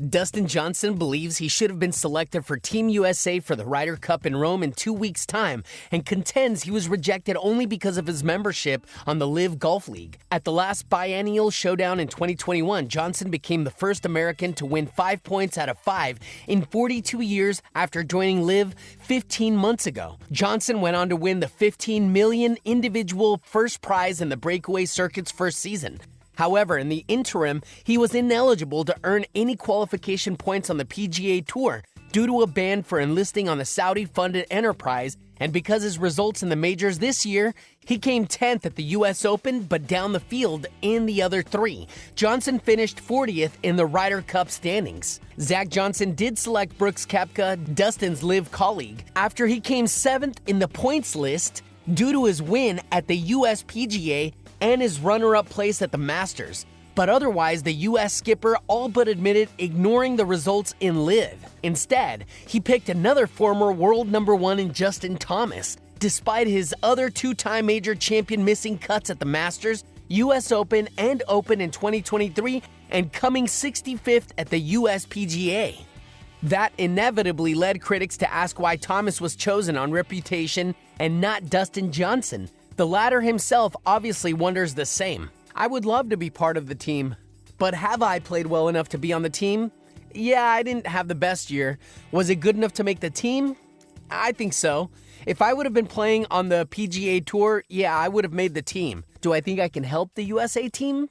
Dustin Johnson believes he should have been selected for Team USA for the Ryder Cup in Rome in 2 weeks' time and contends he was rejected only because of his membership on the LIV Golf League. At the last biennial showdown in 2021, Johnson became the first American to win 5 points out of 5 in 42 years after joining LIV 15 months ago. Johnson went on to win the $15 million individual first prize in the breakaway circuit's first season. However, in the interim, he was ineligible to earn any qualification points on the PGA Tour due to a ban for enlisting on the Saudi-funded enterprise, and because his results in the majors this year, he came 10th at the US Open but down the field in the other 3. Johnson finished 40th in the Ryder Cup standings. Zach Johnson did select Brooks Koepka, Dustin's LIV colleague, after he came 7th in the points list due to his win at the US PGA and his runner-up place at the Masters. But otherwise, the US skipper all but admitted ignoring the results in LIV. Instead, he picked another former world number 1 in Justin Thomas. Despite his other 2-time major champion missing cuts at the Masters, US Open and Open in 2023, and coming 65th at the US PGA. That inevitably led critics to ask why Thomas was chosen on reputation and not Dustin Johnson. The latter himself obviously wonders the same. I would love to be part of the team, but have I played well enough to be on the team? Yeah, I didn't have the best year. Was it good enough to make the team? I think so. If I would have been playing on the PGA Tour, yeah, I would have made the team. Do I think I can help the USA team?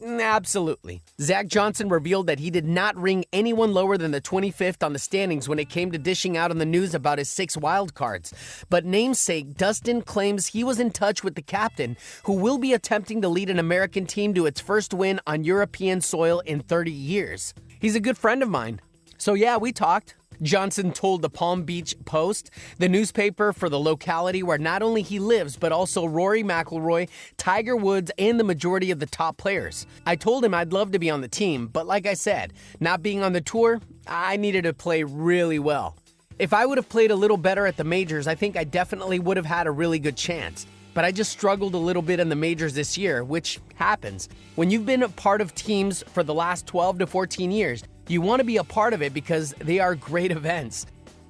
Absolutely. Zach Johnson revealed that he did not ring anyone lower than the 25th on the standings when it came to dishing out on the news about his 6 wildcards. But namesake Dustin claims he was in touch with the captain, who will be attempting to lead an American team to its first win on European soil in 30 years. He's a good friend of mine. So yeah, we talked. Johnson told the Palm Beach Post, the newspaper for the locality where not only he lives, but also Rory McIlroy, Tiger Woods, and the majority of the top players. I told him I'd love to be on the team, but like I said, not being on the tour, I needed to play really well. If I would have played a little better at the majors, I think I definitely would have had a really good chance. But I just struggled a little bit in the majors this year, which happens. When you've been a part of teams for the last 12 to 14 years, you want to be a part of it because they are great events.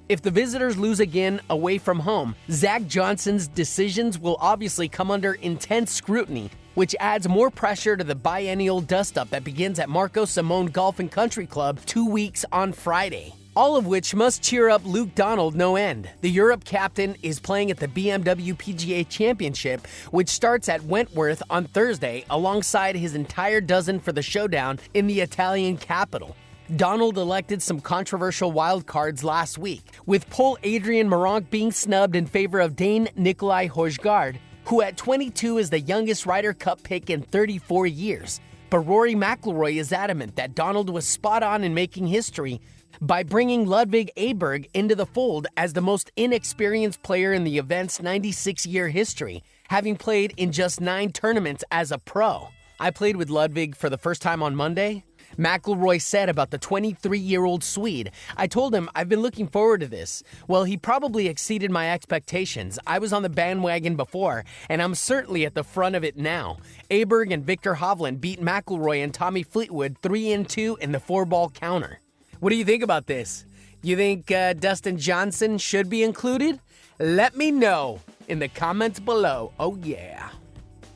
If the visitors lose again away from home, Zach Johnson's decisions will obviously come under intense scrutiny, which adds more pressure to the biennial dust-up that begins at Marco Simone Golf and Country Club 2 weeks on Friday. All of which must cheer up Luke Donald no end. The Europe captain is playing at the BMW PGA Championship, which starts at Wentworth on Thursday, alongside his entire dozen for the showdown in the Italian capital. Donald elected some controversial wildcards last week, with Pole Adrian Meronk being snubbed in favor of Dane Nikolai Højgaard, who at 22 is the youngest Ryder Cup pick in 34 years. But Rory McIlroy is adamant that Donald was spot on in making history by bringing Ludvig Åberg into the fold as the most inexperienced player in the event's 96-year history, having played in just 9 tournaments as a pro. I played with Ludvig for the first time on Monday. McIlroy said about the 23-year-old Swede, "I told him I've been looking forward to this. Well, he probably exceeded my expectations. I was on the bandwagon before, and I'm certainly at the front of it now." Åberg and Victor Hovland beat McIlroy and Tommy Fleetwood 3-2 in the 4-ball counter. What do you think about this? You think Dustin Johnson should be included? Let me know in the comments below. Oh yeah.